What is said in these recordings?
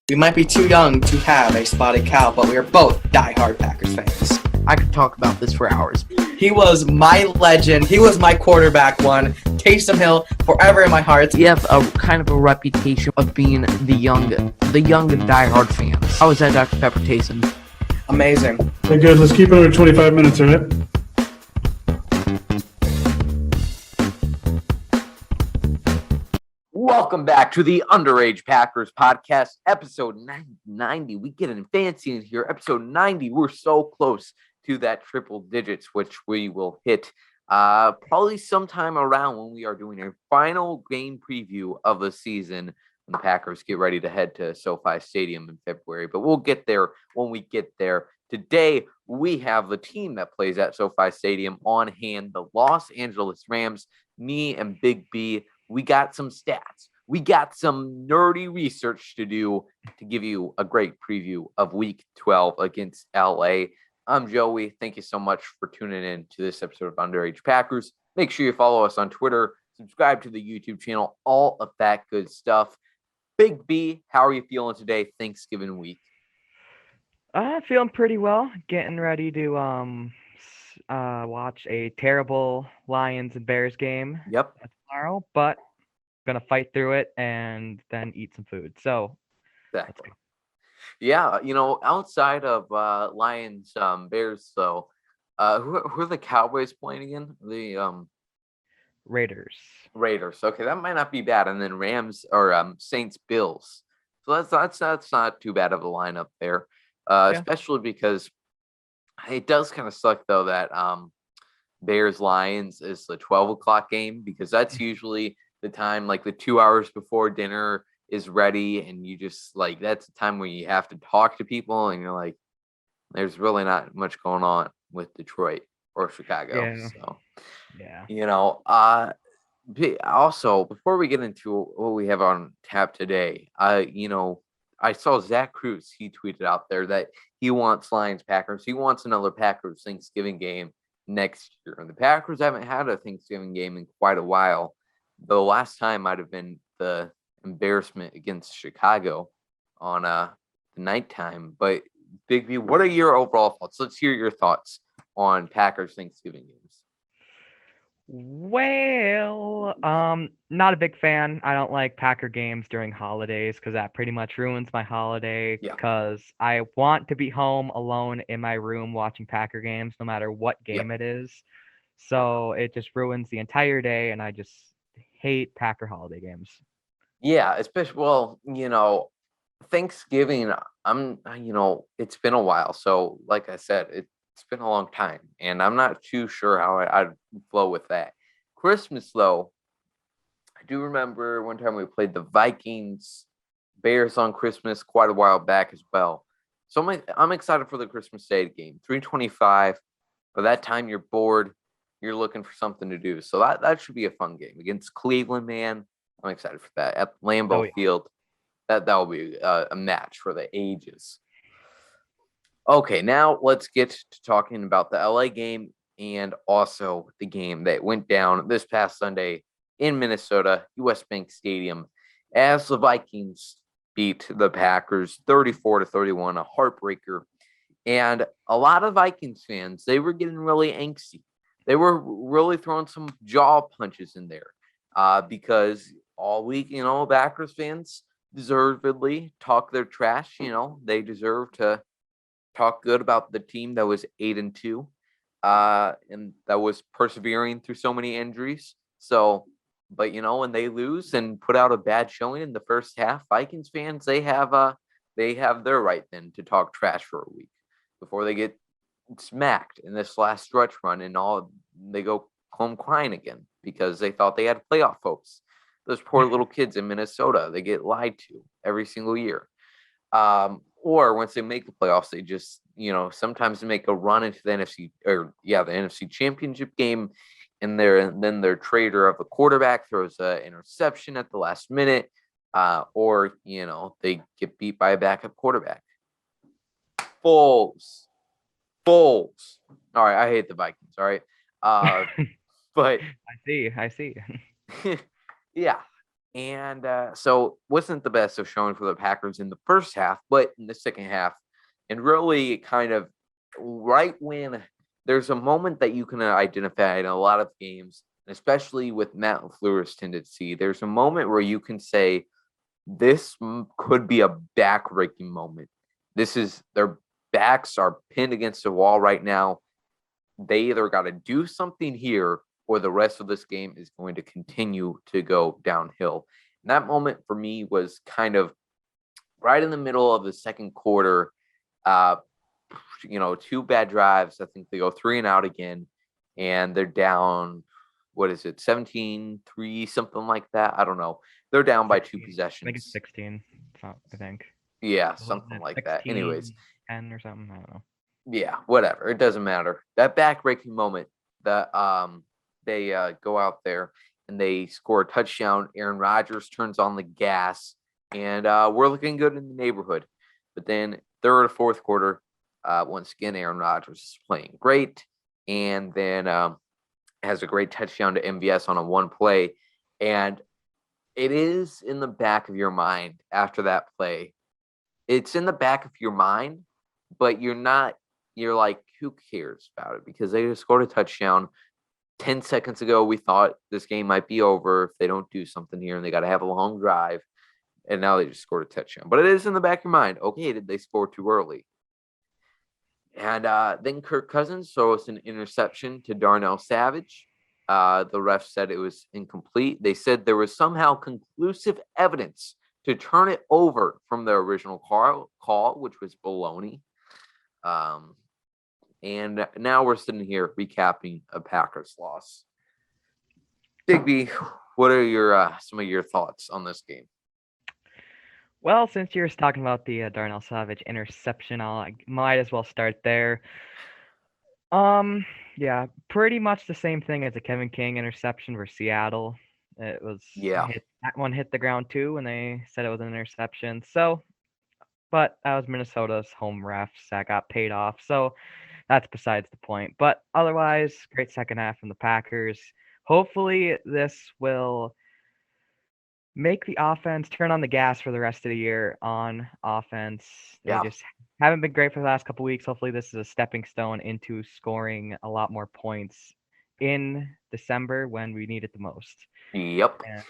We might be too young to have a spotted cow, but we are both diehard Packers fans. I could talk about this for hours. He was my legend. He was my quarterback one. Taysom Hill, forever in my heart. We have a kind of a reputation of being the young and diehard fans. How is that, Dr. Pepper Taysom? Amazing. Okay, good. Let's keep it under 25 minutes, all right? Welcome back to the Underage Packers podcast, episode 90. We get in fancy in here. Episode 90. We're so close to that triple digits, which we will hit probably sometime around when we are doing a final game preview of the season when the Packers get ready to head to SoFi Stadium in February. But we'll get there when we get there. Today, we have the team that plays at SoFi Stadium on hand, the Los Angeles Rams. Me and Big B, we got some stats. We got some nerdy research to do to give you a great preview of Week 12 against LA. I'm Joey. Thank you so much for tuning in to this episode of Underage Packers. Make sure you follow us on Twitter, subscribe to the YouTube channel, all of that good stuff. Big B, how are you feeling today, Thanksgiving week? Feeling pretty well. Getting ready to watch a terrible Lions and Bears game Yep. tomorrow, but gonna fight through it and then eat some food. So Exactly. Yeah, outside of Lions, Bears, though, who are the Cowboys playing again? The Raiders. Raiders. Okay, that might not be bad. And then Rams or Saints, Bills. So that's not too bad of a lineup there. Especially because it does kind of suck though that Bears Lions is the 12 o'clock game, because that's usually the time, like the 2 hours before dinner is ready, and you just like that's the time when you have to talk to people, and you're like, there's really not much going on with Detroit or Chicago. Yeah. So Yeah. also, before we get into what we have on tap today, I saw Zach Cruz. He tweeted out there that he wants Lions Packers. He wants another Packers Thanksgiving game next year. And the Packers haven't had a Thanksgiving game in quite a while. The last time might have been the embarrassment against Chicago on the nighttime. But Big B, what are your overall thoughts? Let's hear your thoughts on Packers Thanksgiving games. Well, not a big fan. I don't like Packer games during holidays because that pretty much ruins my holiday. Yeah. Because I want to be home alone in my room watching Packer games, no matter what game it is. So it just ruins the entire day, and I just hate Packer holiday games. Yeah, especially, Thanksgiving, it's been a while. So like I said, it's been a long time, and I'm not too sure how I'd flow with that. Christmas, though, I do remember one time we played the Vikings Bears on Christmas quite a while back as well. So I'm excited for the Christmas Day game. 3:25. By that time, you're bored. You're looking for something to do. So that should be a fun game against Cleveland, man. I'm excited for that at Lambeau Field. That will be a match for the ages. Okay, now let's get to talking about the LA game and also the game that went down this past Sunday in Minnesota, US Bank Stadium, as the Vikings beat the Packers 34-31, a heartbreaker. And a lot of Vikings fans, they were getting really angsty. They were really throwing some jaw punches in there because all week, Packers fans deservedly talk their trash. They deserve to talk good about the team that was 8-2 and that was persevering through so many injuries. So, but when they lose and put out a bad showing in the first half, Vikings fans, they have their right then to talk trash for a week before they get smacked in this last stretch run, and they go home crying again because they thought they had playoff hopes. Those poor little kids in Minnesota, they get lied to every single year. Or once they make the playoffs, they just, sometimes make a run into the NFC Championship game, and then their traitor of a quarterback throws an interception at the last minute, or they get beat by a backup quarterback. Foles. All right, I hate the Vikings. All right, but I see. yeah, And so wasn't the best of showing for the Packers in the first half, but in the second half, and really kind of right when there's a moment that you can identify in a lot of games, especially with Matt LaFleur's tendency, there's a moment where you can say this could be a back-breaking moment. This is their backs are pinned against the wall right now. They either got to do something here or the rest of this game is going to continue to go downhill. And that moment for me was kind of right in the middle of the second quarter. Uh, two bad drives. I think they go 3 and out again, and they're down, what is it, 17-3, something like that? I don't know. They're down by 2 16. I think possessions. it's 16. I think. Yeah, Wasn't something it like that. Anyways, 16, 10 or something. I don't know. yeah, whatever. It doesn't matter. That back-breaking moment that they go out there and they score a touchdown. Aaron Rodgers turns on the gas, and we're looking good in the neighborhood. But then third or fourth quarter, once again, Aaron Rodgers is playing great, and then has a great touchdown to MVS on a one play. And it is in the back of your mind after that play. It's in the back of your mind, but you're like, who cares about it? Because they just scored a touchdown. 10 seconds ago, we thought this game might be over if they don't do something here and they got to have a long drive. And now they just scored a touchdown. But it is in the back of your mind. Okay, did they score too early? And then Kirk Cousins throws an interception to Darnell Savage. The ref said it was incomplete. They said there was somehow conclusive evidence to turn it over from the original call, which was baloney. And now we're sitting here recapping a Packers loss. Digby, what are your some of your thoughts on this game? Well, since you're talking about the Darnell Savage interception, I might as well start there. Yeah, pretty much the same thing as a Kevin King interception for Seattle. It was that one hit the ground too, and they said it was an interception. So, but that was Minnesota's home refs that got paid off. So that's besides the point. But otherwise, great second half from the Packers. Hopefully, this will make the offense turn on the gas for the rest of the year on offense. They just haven't been great for the last couple weeks. Hopefully, this is a stepping stone into scoring a lot more points in December when we need it the most. Yep. And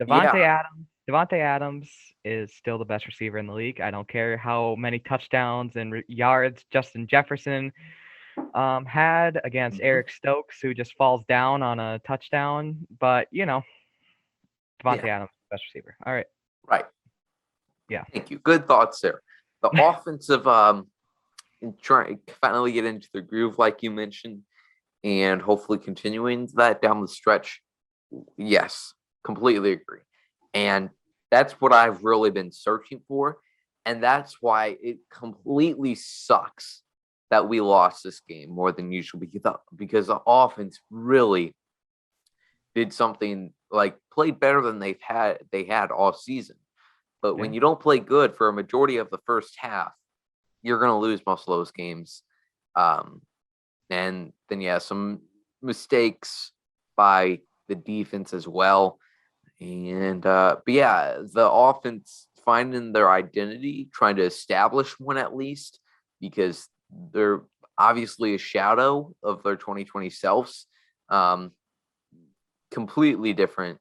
Devontae Adams is still the best receiver in the league. I don't care how many touchdowns and yards Justin Jefferson had against Eric Stokes, who just falls down on a touchdown. But Devontae Adams, best receiver. All right. Right. Yeah. Thank you. Good thoughts there. The offensive, trying to finally get into the groove, like you mentioned, and hopefully continuing that down the stretch. Yes, completely agree. And that's what I've really been searching for. And that's why it completely sucks that we lost this game more than usual because the offense really did something like played better than they had all season. But when you don't play good for a majority of the first half, you're going to lose most of those games. And then, some mistakes by the defense as well. And, but yeah, the offense finding their identity, trying to establish one at least, because they're obviously a shadow of their 2020 selves. Completely different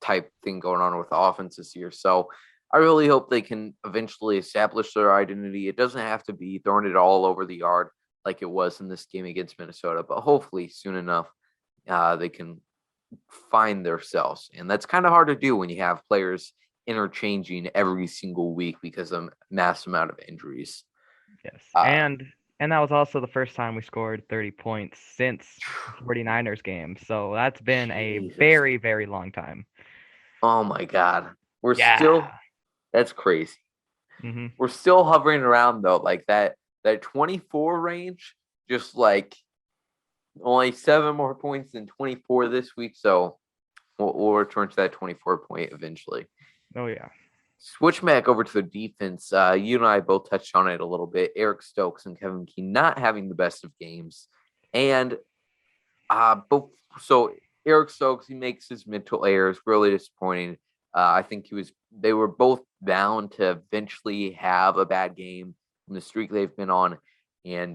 type thing going on with the offense this year. So I really hope they can eventually establish their identity. It doesn't have to be throwing it all over the yard like it was in this game against Minnesota, but hopefully soon enough they can find themselves. And that's kind of hard to do when you have players interchanging every single week because of mass amount of injuries. Yes. And that was also the first time we scored 30 points since the 49ers game. So that's been a very, very long time. Oh my God. That's crazy. Mm-hmm. We're still hovering around though, like that 24 range, just like only 7 more points than 24 this week. So we'll return to that 24 point eventually. Oh yeah. Switch back over to the defense. You and I both touched on it a little bit. Eric Stokes and Kevin King not having the best of games. And so Eric Stokes, he makes his mental errors, really disappointing. I think they were both bound to eventually have a bad game from the streak they've been on. And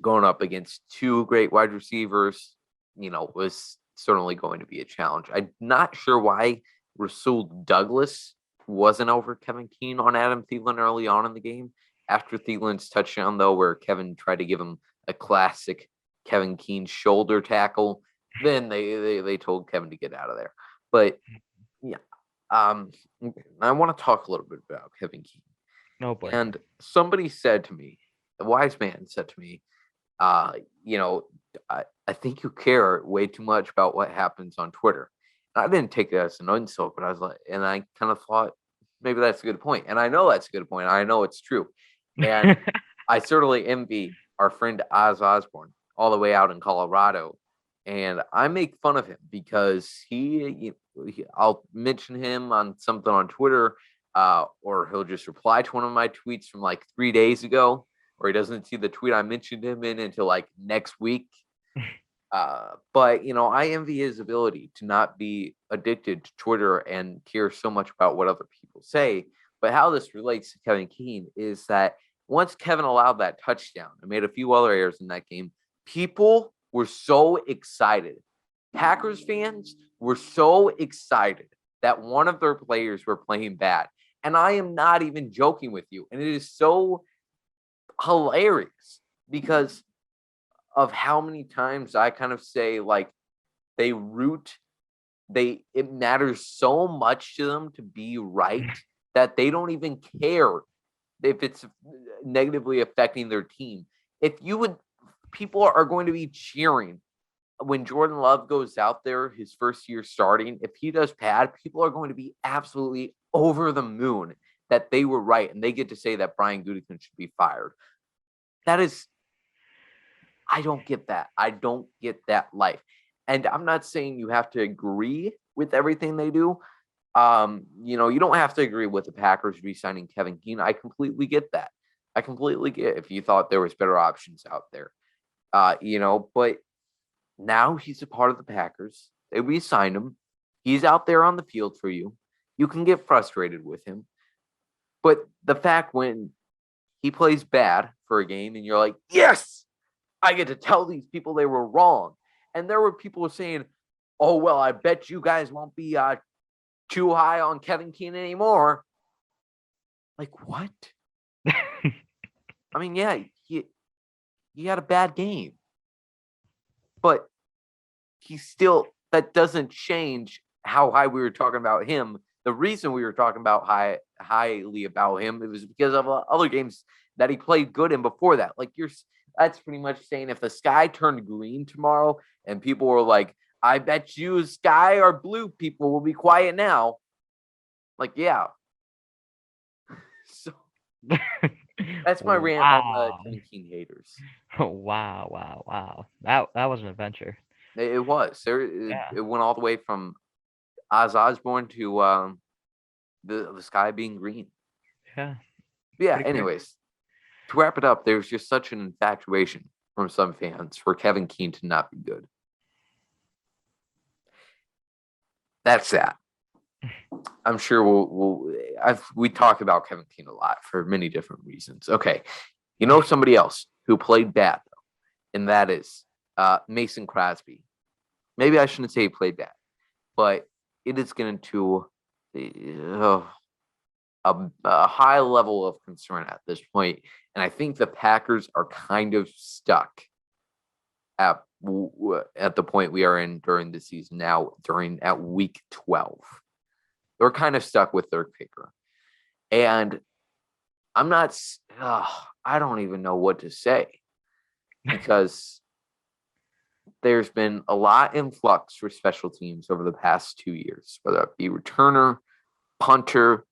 going up against two great wide receivers, was certainly going to be a challenge. I'm not sure why Rasul Douglas wasn't over Kevin Keene on Adam Thielen early on in the game. After Thielen's touchdown, though, where Kevin tried to give him a classic Kevin Keene shoulder tackle, then they told Kevin to get out of there. But yeah, I want to talk a little bit about Kevin Keene. No boy. And somebody said to me, a wise man said to me, I think you care way too much about what happens on Twitter. And I didn't take it as an insult, but I was like, and I kind of thought maybe that's a good point. And I know that's a good point. I know it's true. And I certainly envy our friend Oz Osborne all the way out in Colorado. And I make fun of him because I'll mention him on something on Twitter, or he'll just reply to one of my tweets from like 3 days ago, or he doesn't see the tweet I mentioned him in until like next week. But I envy his ability to not be addicted to Twitter and care so much about what other people say. But how this relates to Kevin Keene is that once Kevin allowed that touchdown and made a few other errors in that game, people were so excited. Packers fans were so excited that one of their players were playing bad. And I am not even joking with you. And it is so hilarious because of how many times I kind of say, like, it matters so much to them to be right that they don't even care if it's negatively affecting their team. People are going to be cheering when Jordan Love goes out there his first year starting. If he does bad, people are going to be absolutely over the moon that they were right, and they get to say that Brian Gutekunst should be fired. I don't get that. I don't get that life. And I'm not saying you have to agree with everything they do. You don't have to agree with the Packers re-signing Kevin Keene. I completely get that. I completely get if you thought there was better options out there. But now he's a part of the Packers. They re-signed him. He's out there on the field for you. You can get frustrated with him. But the fact when he plays bad for a game and you're like, yes, I get to tell these people they were wrong. And there were people saying, oh, well, I bet you guys won't be too high on Kevin Keene anymore. Like, what? I mean, yeah, he had a bad game. But that doesn't change how high we were talking about him. The reason we were talking about highly about him, it was because of other games that he played good in before that. Like, that's pretty much saying if the sky turned green tomorrow and people were like, I bet you sky or blue people will be quiet now. Like, yeah. So that's my rant on the Kevin Keene haters. Wow. That was an adventure. It was. It went all the way from Oz Osborne to the sky being green. Yeah. Yeah, anyways. To wrap it up, there's just such an infatuation from some fans for Kevin Keene to not be good. That's that. I'm sure we talk about Kevin Keene a lot for many different reasons. Okay, somebody else who played bad though, and that is Mason Crosby. Maybe I shouldn't say he played bad, but it is getting to a high level of concern at this point. And I think the Packers are kind of stuck at the point we are in during the season now, at week 12. They're kind of stuck with their kicker. And I don't even know what to say because there's been a lot in flux for special teams over the past 2 years, whether it be returner, punter,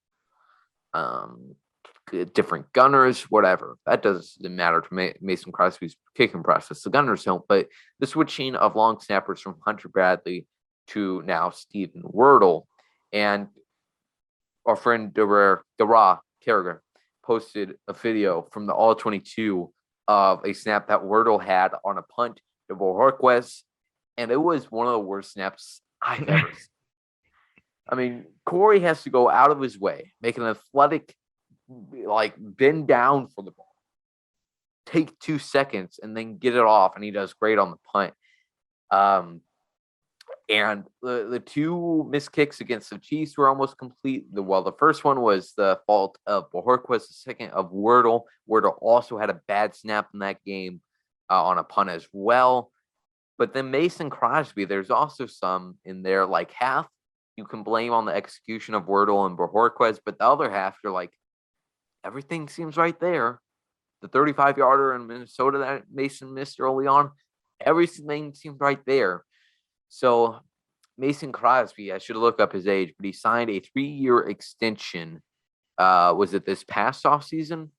different gunners, whatever. That doesn't matter to Mason Crosby's kicking process. The gunners don't, but the switching of long snappers from Hunter Bradley to now Steven Wirtle. And our friend Dara Carragher posted a video from the All-22 of a snap that Wirtle had on a punt to Bohorquez, and it was one of the worst snaps I've ever seen. I mean, Corey has to go out of his way, make an athletic, like bend down for the ball, take 2 seconds, and then get it off, and he does great on the punt. And the 2 missed kicks against the Chiefs were almost complete. The first one was the fault of Bojorquez, the second of Wordle. Wordle also had a bad snap in that game on a punt as well. But then Mason Crosby, there's also some in there, like half you can blame on the execution of Wordle and Bojorquez, but the other half, you're like, everything seems right there. The 35-yarder in Minnesota that Mason missed early on, everything seemed right there. So Mason Crosby, I should look up his age, but he signed a 3-year extension. Was it this past offseason?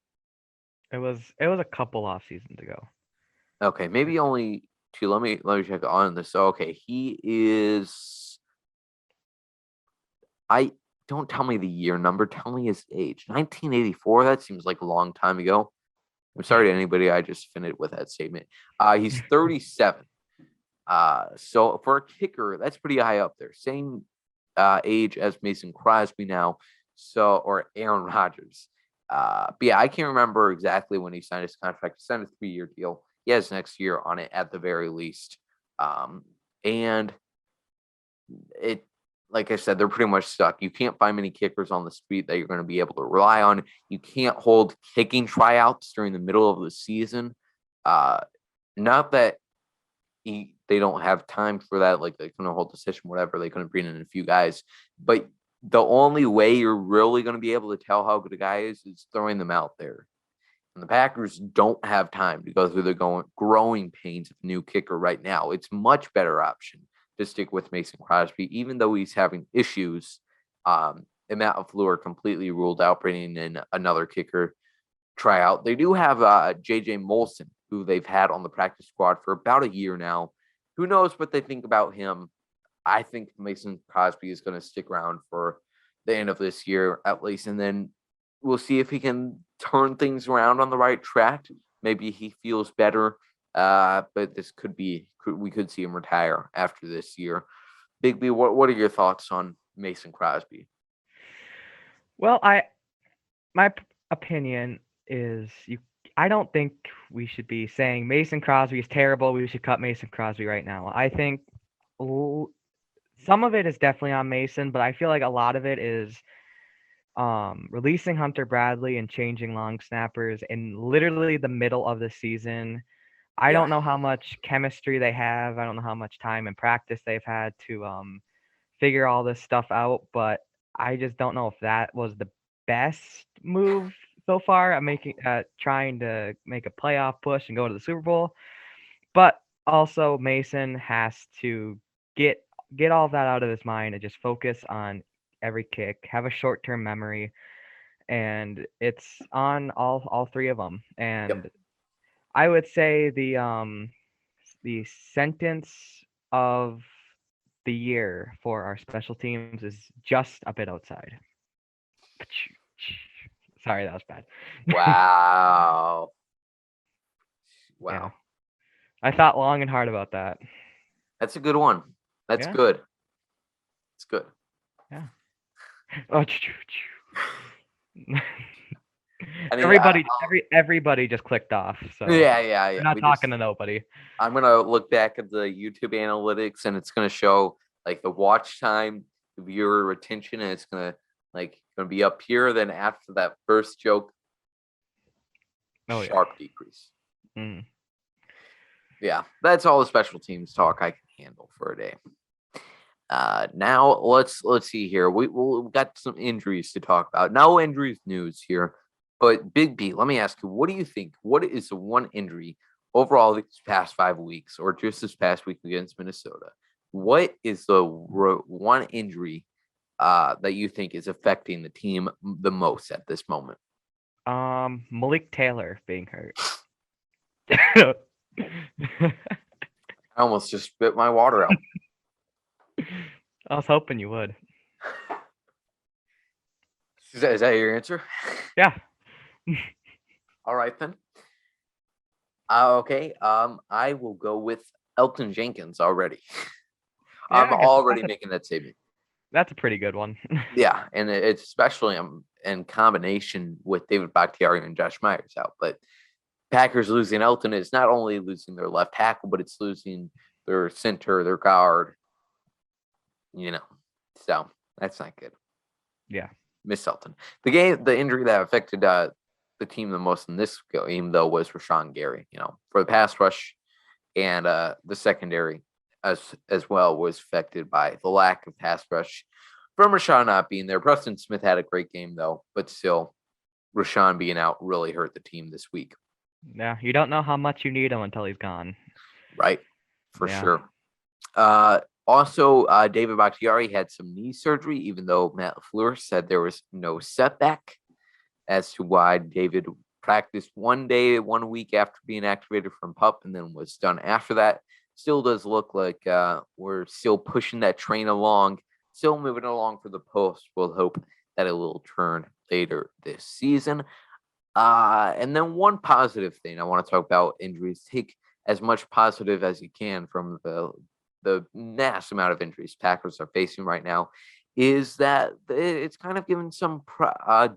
It was a couple off seasons ago. Okay, maybe only 2. Let me check on this. So, okay, he is. Don't tell me the year number. Tell me his age. 1984. That seems like a long time ago. I'm sorry to anybody I just finished with that statement. He's 37. So for a kicker, that's pretty high up there. Same age as Mason Crosby now. So, or Aaron Rodgers. But yeah, I can't remember exactly when he signed his contract. He signed a 3-year deal. He has next year on it at the very least. And it, like I said, they're pretty much stuck. You can't find many kickers on the street that you're going to be able to rely on. You can't hold kicking tryouts during the middle of the season. Not that they don't have time for that. Like they couldn't hold the session, whatever. They couldn't bring in a few guys. But the only way you're really going to be able to tell how good a guy is throwing them out there. And the Packers don't have time to go through the growing pains of a new kicker right now. It's much better option to stick with Mason Crosby, even though he's having issues. And Matt LaFleur completely ruled out bringing in another kicker tryout. They do have J.J. Molson, who they've had on the practice squad for about a year now. Who knows what they think about him? I think Mason Crosby is going to stick around for the end of this year at least, and then we'll see if he can turn things around on the right track. Maybe he feels better, but this we could see him retire after this year. Big B, what are your thoughts on Mason Crosby? Well, my opinion is I don't think we should be saying Mason Crosby is terrible. We should cut Mason Crosby right now. I think some of it is definitely on Mason, but I feel like a lot of it is releasing Hunter Bradley and changing long snappers in literally the middle of the season. I don't know how much chemistry they have. I don't know how much time and practice they've had to figure all this stuff out, but I just don't know if that was the best move so far. I'm trying to make a playoff push and go to the Super Bowl, but also Mason has to get all that out of his mind and just focus on every kick, have a short-term memory, and it's on all 3 of them. And I would say the sentence of the year for our special teams is just a bit outside. Sorry, that was bad. Wow. Yeah. I thought long and hard about that. That's a good one. That's good. It's good. Yeah. Oh, everybody just clicked off. So yeah. We're not talking to nobody. I'm gonna look back at the YouTube analytics, and it's gonna show like the watch time, the viewer retention, and it's gonna be up here. Then after that first joke, sharp decrease. Mm. Yeah, that's all the special teams talk I can handle for a day. Now let's see here. We've got some injuries to talk about. No injuries news here, but Big B, let me ask you, what do you think? What is the one injury overall these past 5 weeks, or just this past week against Minnesota? What is the one injury that you think is affecting the team the most at this moment? Malik Taylor being hurt. I almost just spit my water out. I was hoping you would. Is that your answer? Yeah. All right then. Okay. I will go with Elton Jenkins already. I'm already making that statement. That's a pretty good one. Yeah, and it's especially in combination with David Bakhtiari and Josh Myers out. But Packers losing Elton is not only losing their left tackle, but it's losing their center, their guard. So that's not good. Yeah. Miss Elton. The injury that affected the team the most in this game, though, was Rashawn Gary. For the pass rush and the secondary as well was affected by the lack of pass rush from Rashawn not being there. Preston Smith had a great game, though, but still, Rashawn being out really hurt the team this week. Yeah, you don't know how much you need him until he's gone. Right, for sure. Also, David Bakhtiari had some knee surgery, even though Matt LaFleur said there was no setback as to why David practiced 1 day, 1 week after being activated from PUP and then was done after that. Still does look like we're still pushing that train along, still moving along for the post. We'll hope that it will turn later this season. And then one positive thing I want to talk about injuries. Take as much positive as you can from the mass amount of injuries Packers are facing right now, is that it's kind of given some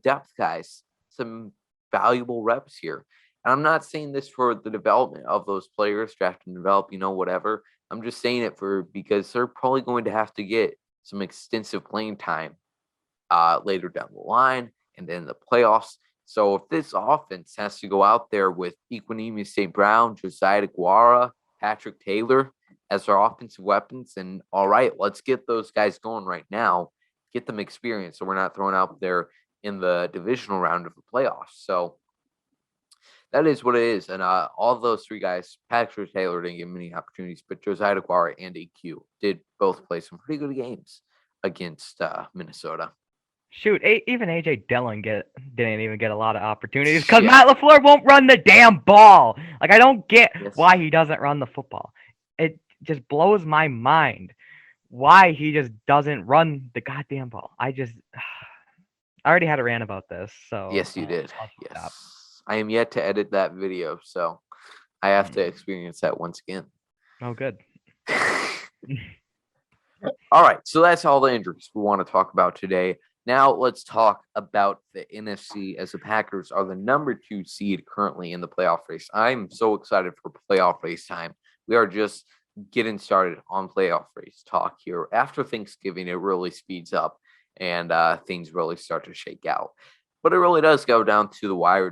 depth guys some valuable reps here. And I'm not saying this for the development of those players, draft and develop, whatever. I'm just saying it because they're probably going to have to get some extensive playing time later down the line and then the playoffs. So if this offense has to go out there with Equanimeous St. Brown, Josiah DeGuara, Patrick Taylor as our offensive weapons, and all right, let's get those guys going right now, get them experience so we're not thrown out there in the divisional round of the playoffs. So that is what it is. And all those three guys, Patrick Taylor didn't get many opportunities, but Josiah DeGuara and EQ did both play some pretty good games against Minnesota. Shoot, even AJ Dillon didn't even get a lot of opportunities because Matt LaFleur won't run the damn ball. Like, I don't get why he doesn't run the football. It just blows my mind why he just doesn't run the goddamn ball. I already had a rant about this, so yes, you did. Yes, stop. I am yet to edit that video, so I have to experience that once again. Oh, good. All right, so that's all the injuries we want to talk about today. Now let's talk about the NFC, as the Packers are the number 2 seed currently in the playoff race. I'm so excited for playoff race time. We are just getting started on playoff race talk here. After Thanksgiving, it really speeds up and things really start to shake out. But it really does go down to the wire,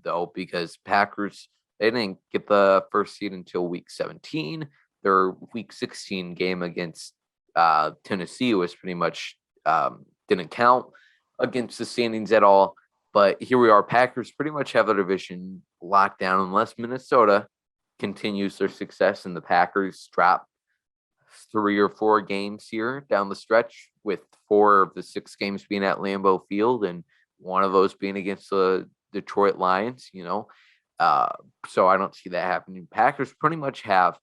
though, because Packers, they didn't get the first seed until week 17. Their week 16 game against Tennessee was pretty much didn't count against the standings at all. But here we are. Packers pretty much have their division locked down unless Minnesota continues their success and the Packers drop 3 or 4 games here down the stretch, with 4 of the 6 games being at Lambeau Field and one of those being against the Detroit Lions, So I don't see that happening. Packers pretty much have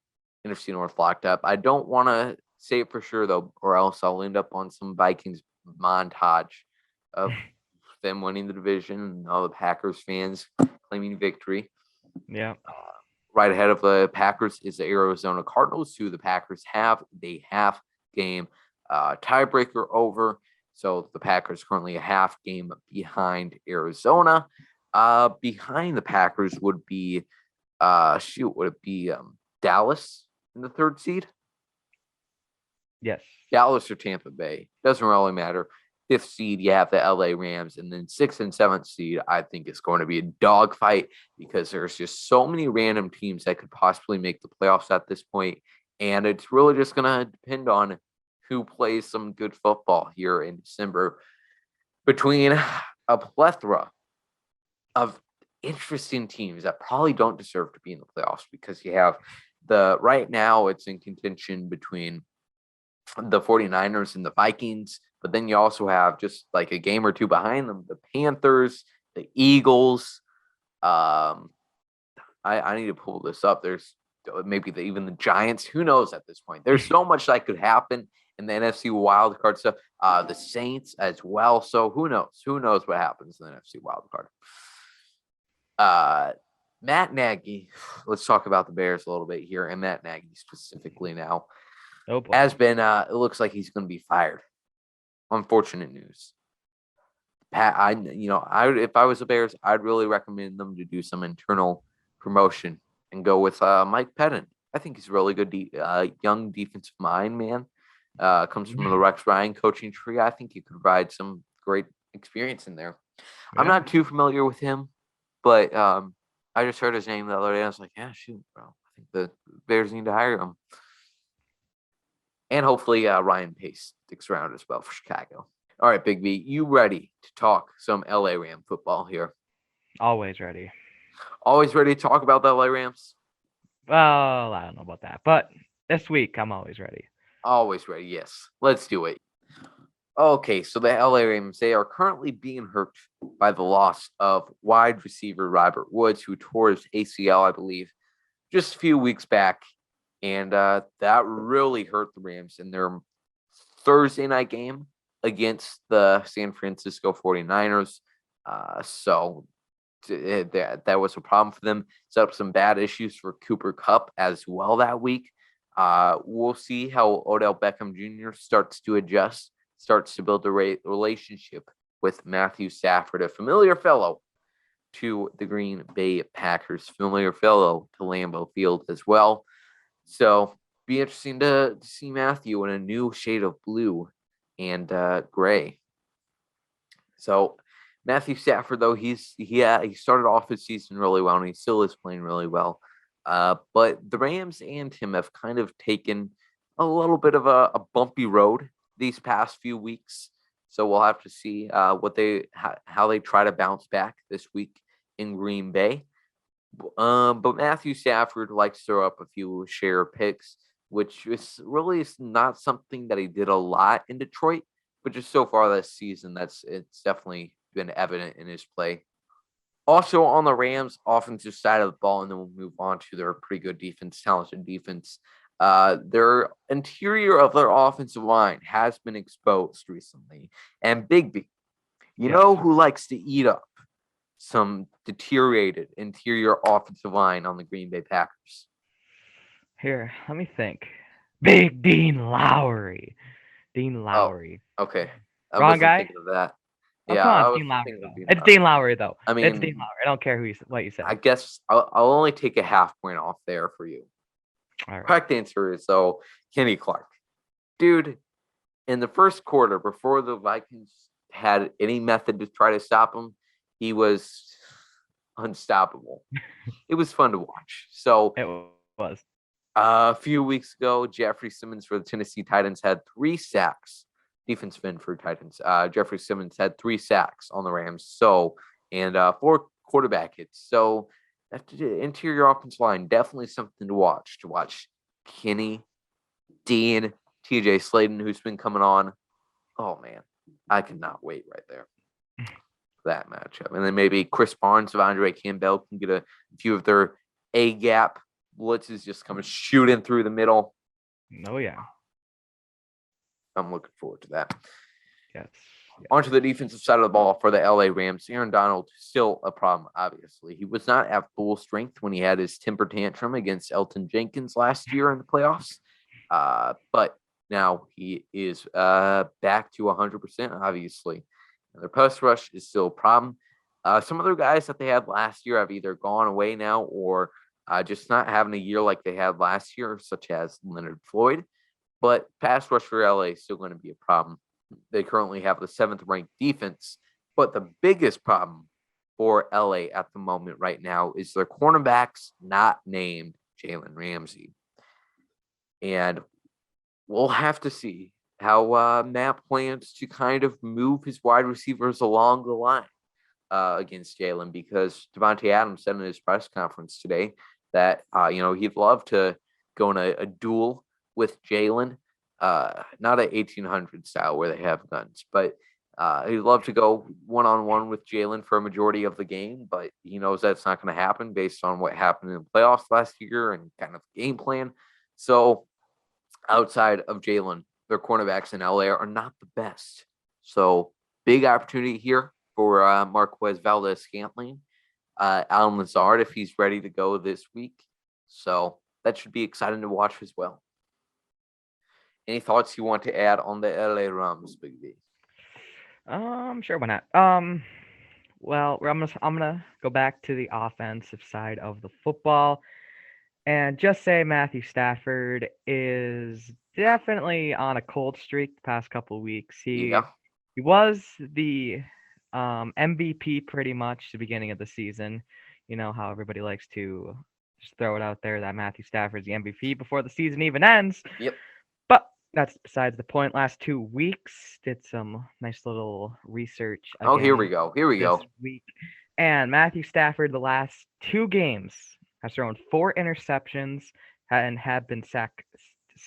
NFC North locked up. I don't want to say it for sure, though, or else I'll end up on some Vikings montage of them winning the division and all the Packers fans claiming victory. Yeah. Right ahead of the Packers is the Arizona Cardinals, who the Packers have the half game tiebreaker over. So the Packers currently a half game behind Arizona. Behind the Packers would be Dallas in the 3rd seed? Yes. Dallas or Tampa Bay. Doesn't really matter. 5th seed, you have the LA Rams, and then 6th and 7th seed, I think it's going to be a dogfight because there's just so many random teams that could possibly make the playoffs at this point, and it's really just going to depend on who plays some good football here in December between a plethora of interesting teams that probably don't deserve to be in the playoffs, because you have right now it's in contention between the 49ers and the Vikings, but then you also have just like a game or two behind them, the Panthers, the Eagles. I need to pull this up. There's maybe even the Giants. Who knows at this point? There's so much that could happen in the NFC wildcard stuff. The Saints as well. So who knows? Who knows what happens in the NFC wildcard? Matt Nagy. Let's talk about the Bears a little bit here, and Matt Nagy specifically now. Oh boy. Has been. It looks like he's going to be fired unfortunate news. If I was the Bears, I'd really recommend them to do some internal promotion and go with Mike Pettin. I think he's a really good young defensive mind, man. Comes from the Rex Ryan coaching tree. I think he could provide some great experience in there. Yeah. I'm not too familiar with him, but I just heard his name the other day. I was like, yeah, shoot, bro. I think the Bears need to hire him. And hopefully Ryan Pace sticks around as well for Chicago. All right, Big B, you ready to talk some LA Ram football here? Always ready. Always ready to talk about the LA Rams? Well, I don't know about that, but this week I'm always ready. Always ready, yes. Let's do it. Okay, so the LA Rams, they are currently being hurt by the loss of wide receiver Robert Woods, who tore his ACL, I believe, just a few weeks back. And that really hurt the Rams in their Thursday night game against the San Francisco 49ers. So that was a problem for them. Set up some bad issues for Cooper Kupp as well that week. We'll see how Odell Beckham Jr. starts to adjust, starts to build a relationship with Matthew Stafford, a familiar fellow to the Green Bay Packers, familiar fellow to Lambeau Field as well. So be interesting to see Matthew in a new shade of blue and gray. So Matthew Stafford, though, he started off his season really well, and he still is playing really well. But the Rams and him have kind of taken a little bit of a bumpy road these past few weeks. So we'll have to see how they try to bounce back this week in Green Bay. But Matthew Stafford likes to throw up a few share picks, which is really not something that he did a lot in Detroit. But just so far this season, it's definitely been evident in his play. Also on the Rams offensive side of the ball, and then we'll move on to their pretty good defense, talented defense. Their interior of their offensive line has been exposed recently. And Big B, you know who likes to eat up some deteriorated interior offensive line on the Green Bay Packers? Here, let me think. Big Dean Lowry. Dean Lowry. Oh, okay. Wrong guy? Thinking of that. Oh, come on, it's Dean Lowry, though. It's Dean Lowry, though. I mean, it's Dean Lowry. I don't care what you said. I guess I'll only take a half point off there for you. All right. Correct answer is, Kenny Clark. Dude, in the first quarter, before the Vikings had any method to try to stop him, he was unstoppable. It was fun to watch. So it was. A few weeks ago, Jeffrey Simmons for the Tennessee Titans had 3 sacks. Defensive end for Titans. Jeffrey Simmons had 3 sacks on the Rams. And 4 quarterback hits. So the interior offensive line, definitely something to watch. Kenny, Dean, TJ Sladen, who's been coming on. Oh man, I cannot wait right there for that matchup. And then maybe Chris Barnes of Andre Campbell can get a few of their A-gap blitzes just coming shooting through the middle. Oh yeah. I'm looking forward to that. Yes. Onto the defensive side of the ball for the LA Rams. Aaron Donald, still a problem, obviously. He was not at full strength when he had his temper tantrum against Elton Jenkins last year in the playoffs. But now he is back to 100%, obviously. And their post rush is still a problem. Some other guys that they had last year have either gone away now or just not having a year like they had last year, such as Leonard Floyd. But pass rush for LA is still going to be a problem. They currently have the 7th ranked defense. But the biggest problem for LA at the moment right now is their cornerbacks not named Jalen Ramsey. And we'll have to see how Matt plans to kind of move his wide receivers along the line against Jalen, because Devontae Adams said in his press conference today that, he'd love to go in a duel with Jalen, not an 1800 style where they have guns, but he'd love to go one-on-one with Jalen for a majority of the game, but he knows that's not going to happen based on what happened in the playoffs last year and kind of game plan. So outside of Jalen, their cornerbacks in LA are not the best. So big opportunity here for Marquez Valdez-Scantling, Alan Lazard, if he's ready to go this week. So that should be exciting to watch as well. Any thoughts you want to add on the LA Rams, Big B? Sure, why not? Well, I'm gonna go back to the offensive side of the football and just say Matthew Stafford is definitely on a cold streak the past couple weeks. Yeah. He was the MVP pretty much the beginning of the season. You know how everybody likes to just throw it out there that Matthew Stafford's the MVP before the season even ends. Yep. But that's besides the point. Last 2 weeks, did some nice little research Oh, here we again go. Here we this go. week. And Matthew Stafford, the last 2 games, has thrown 4 interceptions and have been sacked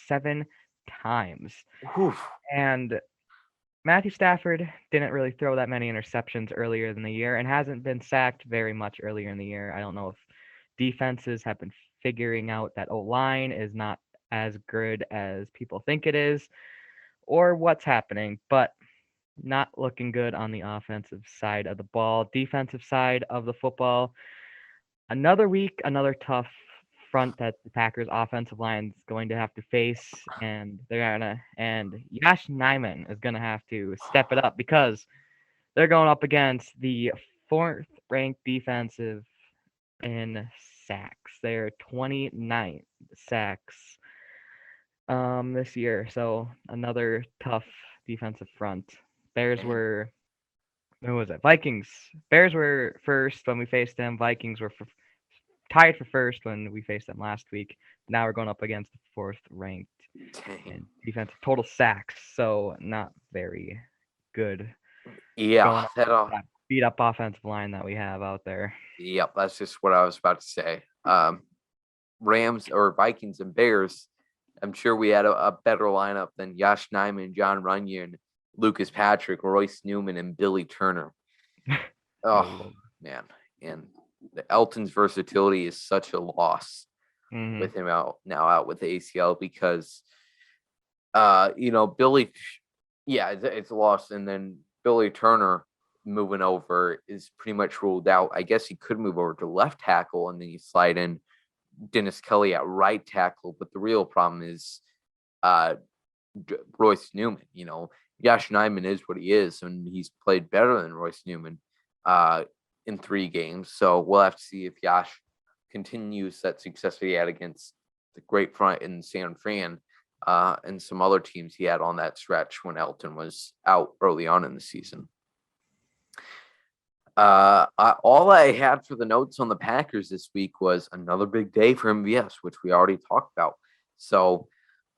7 times. Oof. And Matthew Stafford didn't really throw that many interceptions earlier in the year and hasn't been sacked very much earlier in the year. I don't know if defenses have been figuring out that O-line is not as good as people think it is or what's happening, but not looking good on the offensive side of the ball. Defensive side of the football, another week, another tough front that the Packers offensive line is going to have to face, and Josh Nijman is gonna have to step it up because they're going up against the 4th-ranked defensive in sacks. They're 29th sacks this year, so another tough defensive front. Bears were who was it? Vikings. Bears were first when we faced them. Vikings were tied for first when we faced them last week. Now we're going up against the 4th-ranked in defensive total sacks, so not very good. Yeah. That beat up offensive line that we have out there. Yep, that's just what I was about to say. Rams or Vikings and Bears, I'm sure we had a better lineup than Josh Nijman, John Runyon, Lucas Patrick, Royce Newman, and Billy Turner. Oh, man. And Elton's versatility is such a loss with him out with the ACL because, Billy, it's a loss. And then Billy Turner moving over is pretty much ruled out. I guess he could move over to left tackle and then you slide in Dennis Kelly at right tackle. But the real problem is Royce Newman. Josh Nijman is what he is, and he's played better than Royce Newman in 3 games. So we'll have to see if Josh continues that success he had against the great front in San Fran and some other teams he had on that stretch when Elton was out early on in the season. All I had for the notes on the Packers this week was another big day for MVS, which we already talked about. So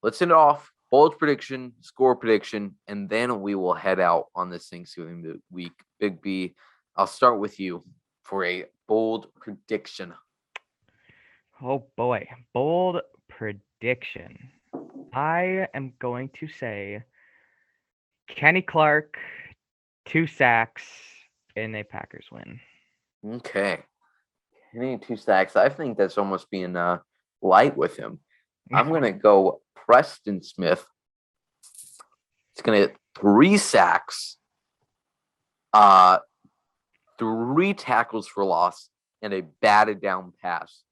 let's end it off. Bold prediction, score prediction, and then we will head out on this Thanksgiving week. Big B, I'll start with you for a bold prediction. Oh boy, bold prediction. I am going to say Kenny Clark, 2 sacks, and a Packers win. Okay. Kenny, 2 sacks. I think that's almost being light with him. I'm going to go Preston Smith. It's going to get 3 sacks, 3 tackles for loss, and a batted down pass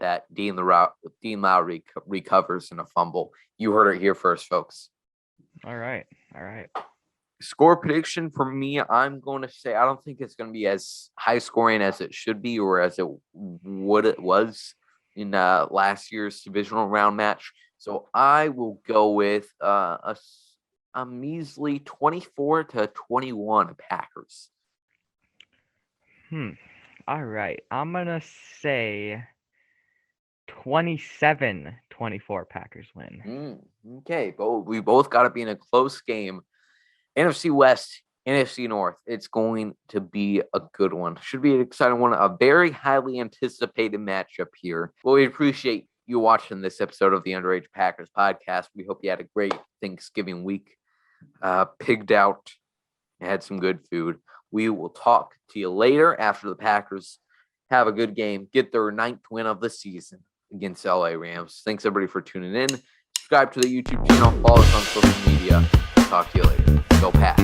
that Dean Lowry recovers in a fumble. You heard it here first, folks. All right. Score prediction for me, I'm going to say I don't think it's going to be as high scoring as it should be or as it was in last year's divisional round match. So I will go with a measly 24-21 Packers. All right. I'm going to say 27-24 Packers win. Okay. We both got to be in a close game. NFC West, NFC North. It's going to be a good one. Should be an exciting one. A very highly anticipated matchup here. Well, we appreciate you watching this episode of the Underage Packers podcast. We hope you had a great Thanksgiving week. Pigged out. Had some good food. We will talk to you later after the Packers have a good game. Get their 9th win of the season against LA Rams. Thanks everybody for tuning in. Subscribe to the YouTube channel. Follow us on social media. Talk to you later. Go Pack.